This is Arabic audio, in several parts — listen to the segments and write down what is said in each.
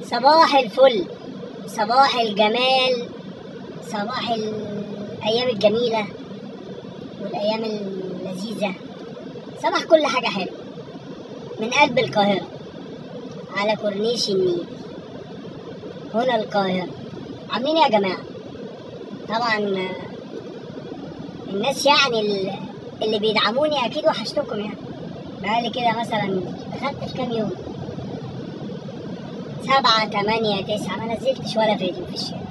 صباح الفل، صباح الجمال، صباح الأيام الجميلة والأيام اللذيذة، صباح كل حاجة حلوة من قلب القاهرة على كورنيش النيل. هنا القاهرة. عاملين ايه يا جماعة؟ طبعا الناس يعني اللي بيدعموني أكيد وحشتكم يعني. بقالي كده مثلا دخلت في كام يوم 7 8 9 ما نزلتش ولا فيديو في الشارع،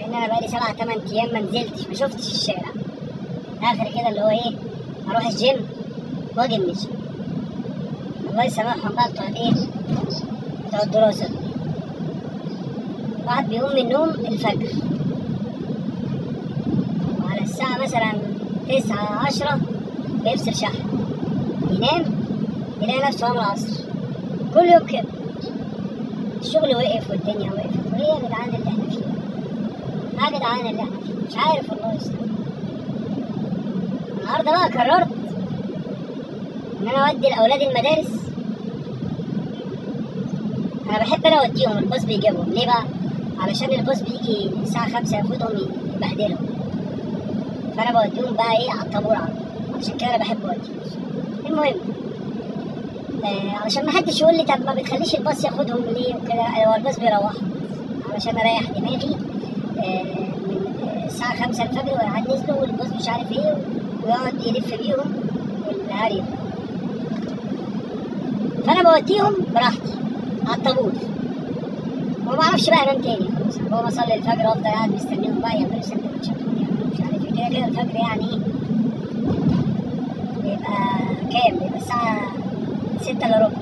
لأن أنا بقالي 7 8 أيام ما نزلتش، ما شفتش الشارع. آخر كده اللي هو إيه، أروح الجيم وأجي من الجيم. الله يسامحهم بقى بتوع الإيه، بتوع الدراسة. الواحد بيقوم من النوم الفجر وعلى الساعة مثلا 9 10 بيفصل شحن، ينام يلاقي نفسه عمل العصر. كل يوم كده الشغل وقف والدنيا وقفت. وايه يا جدعان اللي احنا فيه؟ يا جدعان اللي احنا فيه مش عارف والله يستاهل. النهارده بقى قررت ان انا اودي الاولاد المدارس. انا بحب انا اوديهم، الباص بيجيبهم. ليه بقى؟ علشان الباص بيجي الساعة 5 ياخدهم يبهدلهم، فانا بوديهم بقى ايه على الطابور عشان كده انا بحب اوديهم. المهم علشان ما حدش يقول لي طب ما بتخليش الباص ياخدهم ليه وكده. هو الباص بيروحهم علشان اريح دماغي من الساعة 5 الفجر والعيال نزلوا والباص مش عارف ايه، ويقعد يلف بيهم والهري. فانا بوديهم براحتي على الطابور وما اعرفش بقى انام تاني. خلاص بقوم اصلي الفجر وافضل قاعد مستنيهم بقى يعملوا سندوتشاتهم يعملوا مش عارف ايه. كده الفجر يعني ايه بيبقى كام؟ بيبقى الساعة 6 الا ربع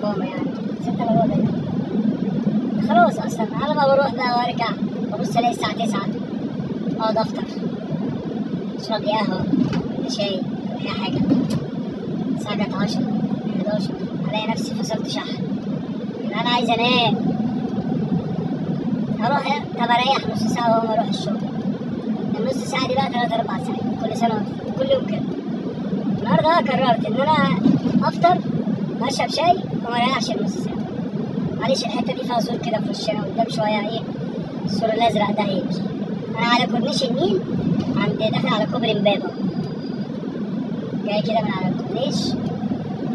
ماما، يعني 6 الا ربع. خلاص اصلا على ما بروح بقى وارجع ببص الاقي الساعة 9 اقعد افطر اشرب لي قهوة ولا شاي ولا اي حاجة. الساعة جت 10 11 الاقي نفسي فصلت شحن. انا عايز انام. اروح طب اريح نص ساعة واقوم اروح الشغل. النص ساعة دي بقى 3 4 ساعات كل سنة كل يوم كده. النهارده بقى قررت ان انا افطر اشرب شاي وما اريحش النص ساعة. معلش الحتة دي فيها سور كده في وشنا قدام شوية ايه، السور الازرق ده هيجي. انا على كورنيش النيل داخل على كوبري امبابة، جاي كده من على الكورنيش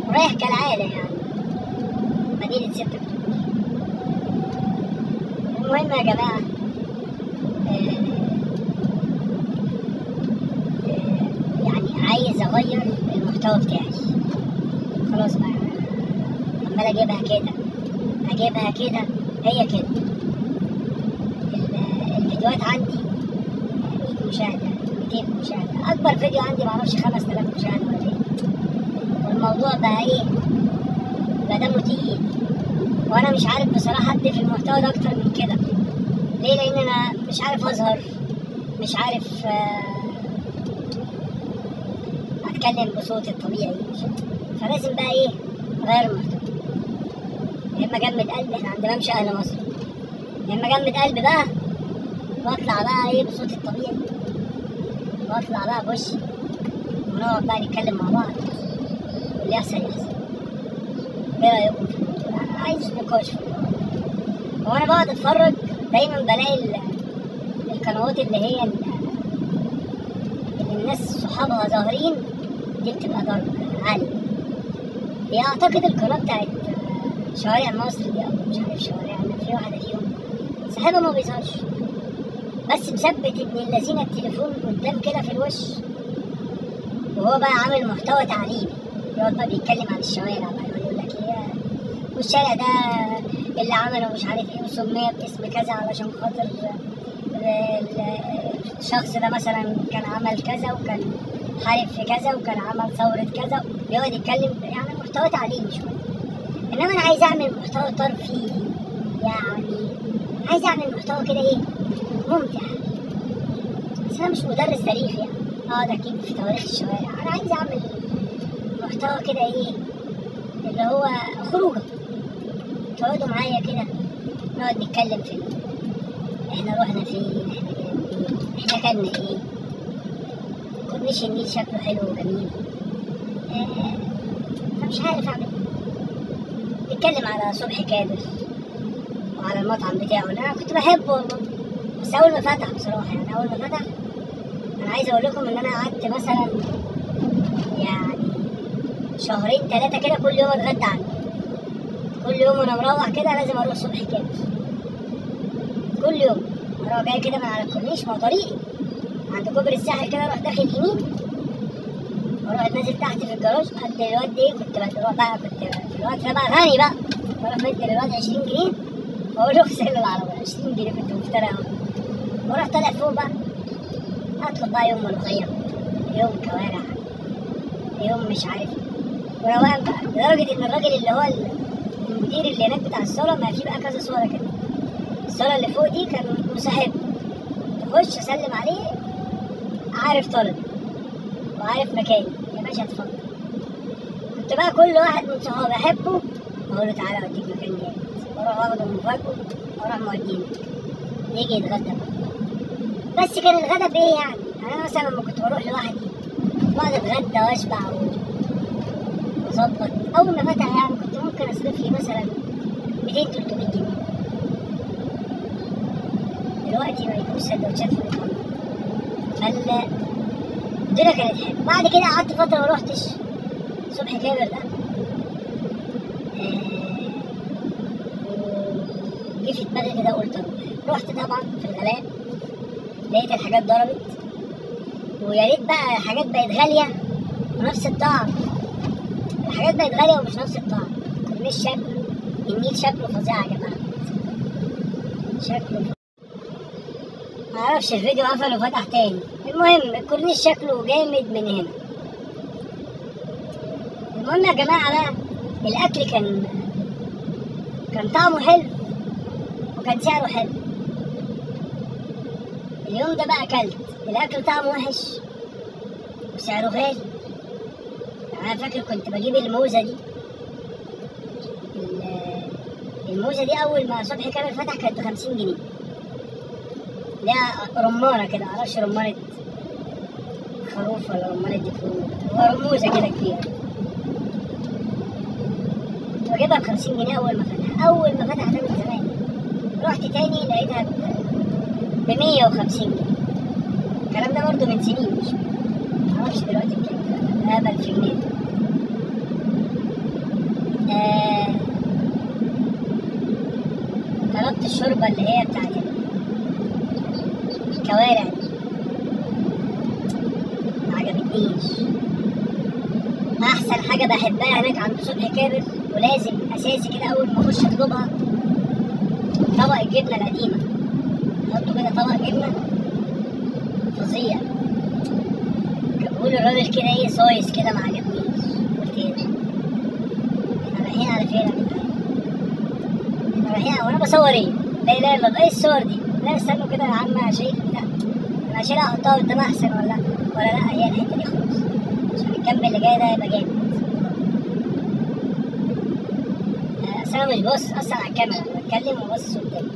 ورايح كالعادة يعني مدينة 6 اكتوبر. المهم يا جماعة يعني عايز اغير المحتوى بتاعي. خلاص بقى عمال اجيبها كده هي كده. الفيديوهات عندي 100 مشاهدة 200 مشاهدة. اكبر فيديو عندي معرفش 5000 مشاهدة ولا ايه. والموضوع بقى ايه، بقى دمه تقيل وانا مش عارف بصراحة ادي في المحتوى ده اكتر من كده. ليه؟ لان انا مش عارف اظهر، مش عارف اتكلم بصوتي الطبيعي. فلازم بقى ايه اغير المحتوى. يا اما جمد قلب، احنا عند ممشى اهل مصر، يا اما جمد قلب بقى واطلع بقى ايه بصوتي الطبيعي، واطلع بقى بوشي ونقعد بقى نتكلم مع بعض واللي يحصل يحصل. ايه رايكم في الموضوع؟ انا عايز نقاش في الموضوع. هو انا بقعد اتفرج دايما بلاقي القنوات اللي هي اللي الناس صحابها ظاهرين دي بتبقى ضرب عالي. هي اعتقد القناة بتاعت شوارع مصر دي او مش عارف شوارعنا، في واحدة فيهم صاحبها ما بيظهرش بس مثبت ابن الذين التليفون قدام كده في الوش، وهو بقى عامل محتوى تعليمي. يقعد بقى بيتكلم عن الشوارع بقى، يقول لك ايه والشارع ده اللي عمله مش عارف ايه وسميه باسم كذا علشان خاطر الشخص ده مثلا كان عمل كذا وكان حارب في كذا وكان عمل ثورة كذا. بيقعد يتكلم يعني محتوى تعليمي شوية. انما انا عايز اعمل محتوى ترفيهي، يعني عايز اعمل محتوى كده ايه ممتع. بس انا مش مدرس تاريخ يعني اقعد اكيد في تواريخ الشوارع. انا عايز اعمل محتوى كده ايه اللي هو خروجه، تقعدوا معايا كده نقعد نتكلم في احنا رحنا فين، احنا جينا ايه، احنا كلنا ايه. كورنيش النيل شكله حلو وجميل. فمش عارف اعمل. نتكلم على صبحي كابر، وعلى المطعم بتاعه اللي انا كنت بحبه والله. بس اول ما فتح بصراحه، يعني اول ما فتح انا عايز اقول لكم ان انا قعدت مثلا يعني شهرين 3 كده كل يوم اتغدى عنده. كل يوم وانا مروح كده لازم اروح صبحي كابر، كل يوم اروح جاي كده من على الكورنيش، ما هو طريقي عند كوبري الساحل كده، اروح داخل يمين واروح نازل تحت في الجراج. قد الواد دي كنت بروح بقى، كنت في الوقت ده بقى غني بقى، بروح مدي للواد 20 جنيه واقول له اغسل العربية. 20 جنيه كنت مفترى قوي. واروح طالع فوق بقى، ادخل بقى يوم ملوخية، يوم كوارع، يوم مش عارف وروقان بقى، لدرجة ان الراجل اللي هو المدير اللي هناك بتاع الصالة، ما في بقى كذا صالة كده، الصالة اللي فوق دي كان مصاحبه، تخش اسلم عليه عارف طالب وعارف مكاني، يا باشا اتفضل. كنت بقى كل واحد من صحابي احبه اقول له تعالى اوديك مكان جامد، واروح واخده من فوقه واروح موديني يجي يتغدى بقى. بس كان الغدا بايه يعني؟ انا مثلا لما كنت بروح لوحدي بقعد اتغدى واشبع واظبط. اول ما فتح يعني كنت ممكن اصرف لي مثلا 200 300 جنيه. دلوقتي ما يجيبوش سندوتشات في المطعم. الدنيا كانت حلوه. بعد كده قعدت فتره ما روحتش صبحي كابر ده. جه في دماغي كده قلت اروح. رحت طبعا في الغلاء لقيت الحاجات ضربت، ويا ريت بقى الحاجات بقت غاليه ونفس الطعم. الحاجات بقت غاليه ومش نفس الطعم. الكورنيش شكله، النيل شكله فظيع يا جماعه، شكله معرفش الفيديو قفل وفتح تاني. المهم الكورنيش شكله جامد من هنا. المهم يا جماعة بقى الأكل كان طعمه حلو وكان سعره حلو. اليوم ده بقى أكلت الأكل طعمه وحش وسعره غالي. يعني أنا فاكر كنت بجيب الموزة دي، الموزة دي أول ما صبحي كامل فتح كانت ب50 جنيه. ليها رمانة كده، معرفش رمانة خروف ولا رمانة ديكور، هو رموزة كده كبيرة. كنت بجيبها ب50 جنيه أول ما فتح. أول ما فتح ده من زمان. رحت تاني لقيتها ب150 جنيه. الكلام ده برضه من سنين، مش معرفش دلوقتي بكام، هبل في جنيه. طلبت الشوربة اللي هي بتاعت الكوارع دي، معجبتنيش. احسن حاجه بحبها هناك عند صبحي كابر ولازم اساسي كده اول ما اخش اطلبها، طبق الجبنه القديمه. حطوا كده طبق جبنه فظيع. كان بيقول الراجل كده ايه صايص كده، معجبنيش. قلت ايه ده؟ احنا رايحين على فين يا جدعان؟ احنا رايحين وانا بصور ايه؟ لا اله الا الله، ايه الصور دي؟ لا استنوا كده يا عم اشيل بتاع، انا اشيلها احطها قدام احسن ولا لا؟ هي الحته دي خلاص عشان الجنب اللي جاي ده يبقى جامد. بس انا مش باصص اصلا على الكاميرا، انا بتكلم وباصص قدامي.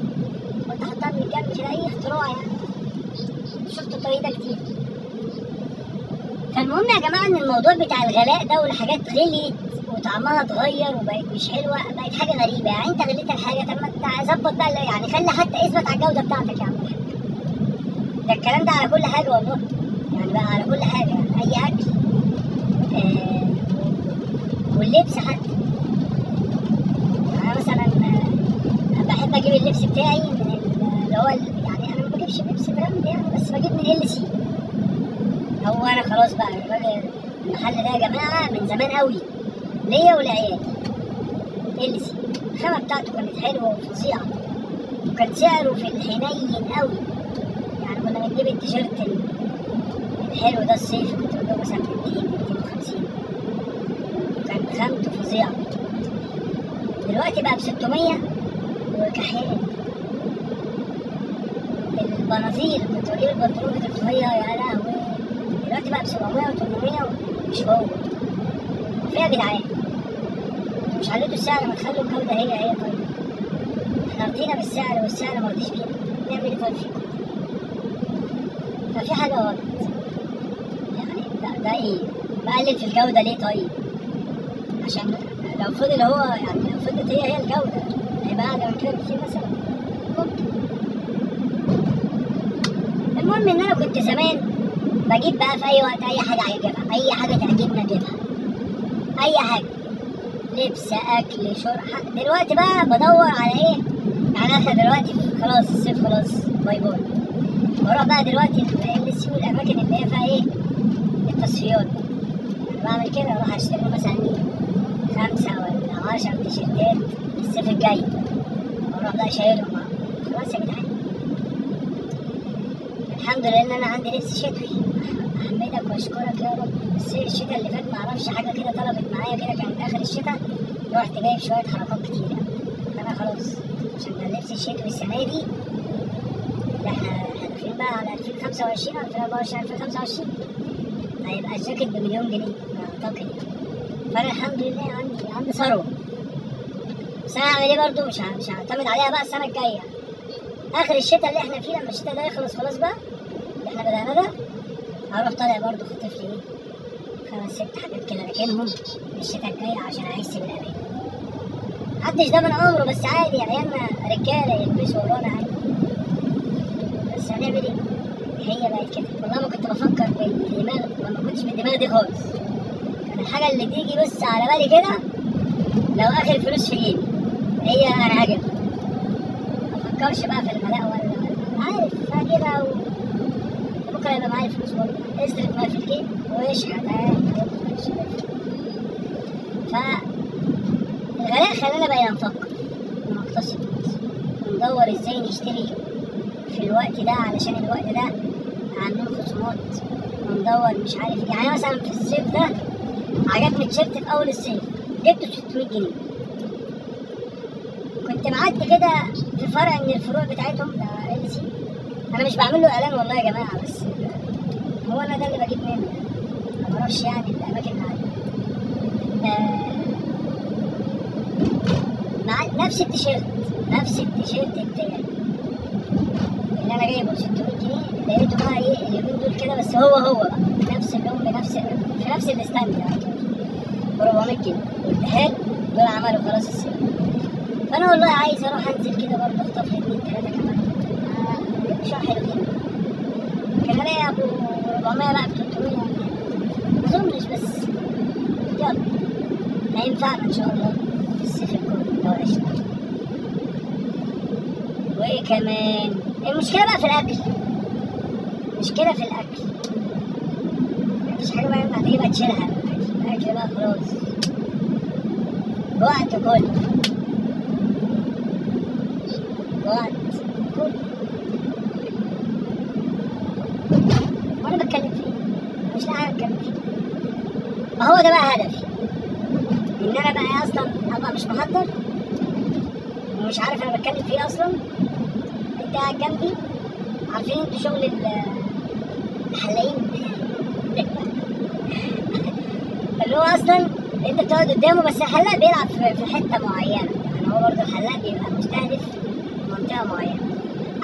قلت احطها من الجنب كده، اي اختراع يعني، شفت الطريق ده كتير. فالمهم يا جماعه ان الموضوع بتاع الغلاء ده والحاجات غليت وطعمها اتغير وبقت مش حلوه، بقت حاجه غريبه. يعني انت غليت الحاجه، طب ما انت ظبط بقى، يعني خلي حتى اثبت على الجوده بتاعتك يا عم. ده الكلام ده على كل حاجه والله، يعني بقى على كل حاجه، اي اكل واللبس حتى. انا مثلا بحب اجيب اللبس بتاعي من اللي هو يعني انا ما بجيبش لبس براند يعني، بس بجيب من LC. هو انا خلاص بقى الراجل المحل ده يا جماعه من زمان قوي ليا ولعيالي. LC الخامه بتاعته كانت حلوه وفظيعه، وكان سعره في الحنين قوي. يعني كنا بنجيب التيشيرت الحلو ده الصيفي كنت بجيبه مثلا ب 200 250، وكان خامته فظيعه. دلوقتي بقى ب600 وكحيان. البناطيل كنت بجيب البنطلون ب300، يا لهوي. دلوقتي بقى ب700 و800 مش هو. في يا جدعان مش عليتوا السعر، ما تخلوا الجودة هي. طيب احنا رضينا بالسعر والسعر ما رضيش بينا، نعمل ايه طيب فيكم؟ ففي حاجة غلط يعني. ده ايه؟ بقلل في الجودة ليه طيب؟ عشان لو فضل هو يعني، لو فضلت هي الجودة تبقى اعلى من كده بكتير مثلا، ممكن. المهم ان انا كنت زمان بجيب بقى في اي وقت اي حاجه عايزها، اي حاجه تعجبني اجيبها، اي حاجه، لبس، اكل، شرب. دلوقتي بقى بدور على ايه؟ يعني احنا دلوقتي خلاص الصيف خلاص، باي باي. بروح بقى دلوقتي الاماكن اللي هي فيها ايه؟ التصفيات. انا بعمل كده، اروح اشتري مثلا 5 ولا 10 تيشيرتات الصيف الجاي، واروح بقى شايلهم. خلاص يا جدعان، الحمد لله ان انا عندي لبس شتوي، احمدك واشكرك يا رب. بس الشتاء اللي فات معرفش حاجه كده طلبت معايا كده، كانت اخر الشتاء رحت جايب شويه حركات كتيره. انا خلاص عشان كان لبس الشتوي السنه دي، احنا داخلين بقى على 2025 2024 2025، هيبقى الجاكيت ب1,000,000 جنيه اعتقد. فانا الحمد لله عندي ثروه، بس انا هعمل ايه برضه؟ مش هعتمد عليها بقى السنه الجايه. اخر الشتاء اللي احنا فيه، لما الشتاء ده يخلص خلاص بقى اللي احنا بدأنا ده، هروح طالع برضه خاطف لي 5 6 حاجات كده راكنهم الشتاء الجاي عشان احس بالامان. محدش ضامن عمره، بس عادي، عيالنا رجاله يلبسوا ورانا عادي. بس هنعمل ايه؟ هي بقت كده. والله ما كنت بفكر بالدماغ، ما كنتش بالدماغ دي خالص. كان الحاجه اللي تيجي بس على بالي كده، لو اخر فلوس في جيبي هي انا هجيبها. ما افكرش بقى في الملاء ولا عارف هجيبها بكره يبقى معايا فلوس برضه، اصرف ما في الجيب واشحت. فالغلاء خلانا بقينا نفكر ونقتصد وندور ازاي نشتري في الوقت ده، علشان الوقت ده عاملين خصومات، وندور مش عارف ايه. يعني مثلا في الصيف ده عجبني تيشيرت في اول الصيف جبته 600 جنيه. كنت معدي كده في فرع من الفروع بتاعتهم ده LC، انا مش بعمل له اعلان والله يا جماعه، بس هو انا ده اللي بجيب منه، ما بعرفش يعني الاماكن العاليه. مع نفس التيشيرت بتاعي اللي انا جايبه 600 جنيه، لقيته بقى ايه اليومين دول كده، بس هو بقى بنفس اللون في نفس الستاند يعني ب 400 جنيه. قلت حلو، دول عملوا خلاص السنه. فانا والله عايز اروح انزل كده برضه اخطف لي 2 3 كمان، شويه حلوين. كان الاقي ابو 400 بقى ب 300 ما اظنش، بس يلا هينفعنا ان شاء الله في الصيف الجاي لو عشنا. وايه كمان؟ المشكله بقى في الاكل، مفيش حاجه بقى ينفع تجيبها تشيلها. الاكل بقى خلاص جوعت كل وانا بتكلم فيه مش لاقي حاجه اتكلم فيه. ما هو ده بقى هدفي، ان انا بقى اصلا ابقى مش محضر ومش عارف انا بتكلم فيه اصلا. انت قاعد جنبي، عارفين انتوا شغل الحلاقين اللي هو اصلا انت بتقعد قدامه، بس الحلاق بيلعب في حته معينه. يعني هو برضه الحلاق بيبقى مستهدف منطقه معينه،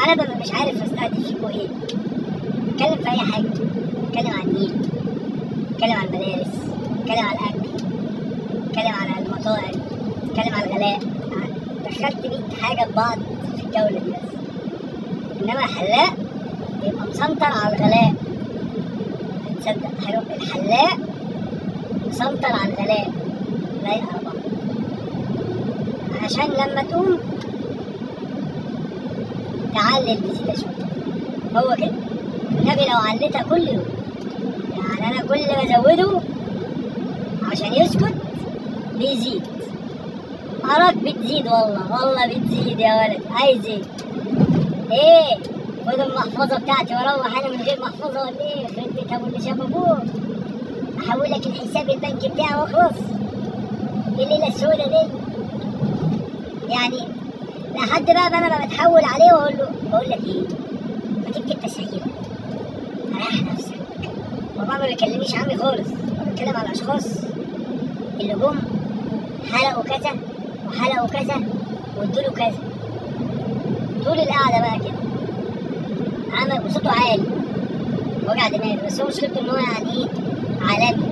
انا ببقى مش عارف استهدف فيكوا ايه. اتكلم في اي حاجه، اتكلم عن النيل، اتكلم عن المدارس، اتكلم عن الاكل، اتكلم عن المطاعم، اتكلم عن الغلاء. دخلت 100 حاجه ببعض في الجوله دي بس. انما الحلاق بيبقى مسنطر على الغلاء. تصدق حلو، الحلاق مسنطر على الغلاء، لايقه على بعض، عشان لما تقوم تعلي الفيزيتا شويه. هو كده النبي لو علتها كل يوم، يعني انا كل ما ازوده عشان يسكت بيزيد. أراك بتزيد، والله بتزيد يا ولد. عايز ايه؟ خد المحفظة بتاعتي واروح انا من غير محفظة ولا ايه؟ يخرب بيت ابو اللي شاف ابوه. احولك الحساب البنكي بتاعي واخلص. الليلة السودة دي يعني لحد بقى انا ما بتحول عليه واقول له بقول لك ايه؟ ما تكتب تسعير، ريح نفسك. بابا ما بيكلمنيش عني خالص، بتكلم على الاشخاص اللي جم حلقوا كذا وحلقوا كذا وادوله كذا طول القعده بقى كده، عمل وصوته عالي وجع دماغي. بس هو مشكلته ان هو يعني ايه، عالمي،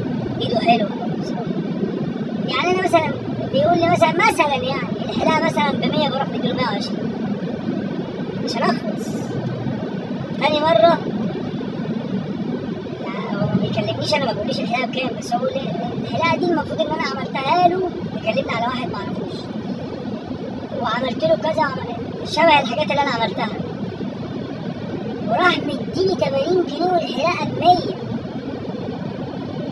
ايده حلوه. يعني انا مثلا بيقول لي مثلا يعني الحلاقة مثلا ب100 بروح مديله 120 عشان اخلص. تاني مرة يعني هو ما بيكلمنيش انا، ما بقوليش الحلاقة بكام، بس هو بيقول لي الحلاقة دي المفروض ان انا عملتها له، بيكلمني على واحد ما اعرفوش وعملت له كذا، شبه الحاجات اللي انا عملتها، وراح مديني 80 جنيه والحلاقة ب100.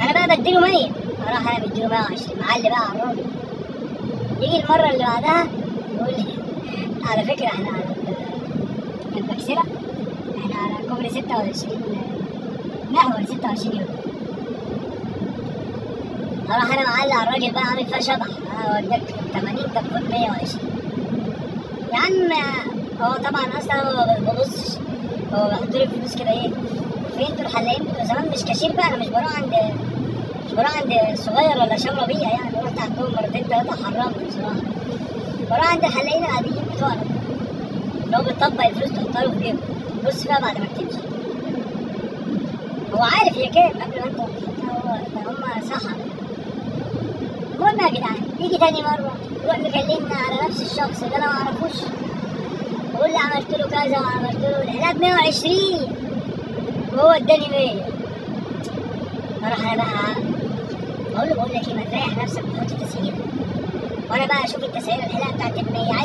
انا بقى بديله 100، اروح انا مديله 120، معلي بقى على الراجل. يجي المرة اللي بعدها يقول لي على فكرة احنا على البكسرة، احنا على كوبري 26 محور 26 يورو. اروح انا معلي على الراجل بقى عامل فيها شبح، انا وديك 80 طب خد 120. يا عم هو طبعا اصلا انا ما ببصش، هو بيحط لي فلوس كده ايه، فين انتوا الحلاقين بتوع زمان مش كاشير بقى، انا مش بروح عند صغير ولا شام ربيع يعني، رحت عندهم مرتين تلاتة حرمت بصراحة. بروح عند الحلاقين العاديين بتوعنا اللي هو بتطبق الفلوس تحطها له في جيبه، بص فيها بعد ما بتمشي، هو عارف هي كام قبل ما انت تحطها، هو هما صح. المهم يا جدعان، يجي تاني مرة يروح مكلمنا على نفس الشخص اللي انا معرفوش، بقول لي عملت له كذا وعملت له الحلاقة ب120 وهو اداني 100. اروح انا بقى اقول له بقول لك ايه، ما تريح نفسك وتحط تسعيره، وانا بقى اشوف التسعيره الحلاقة بتاعت ال100 عايز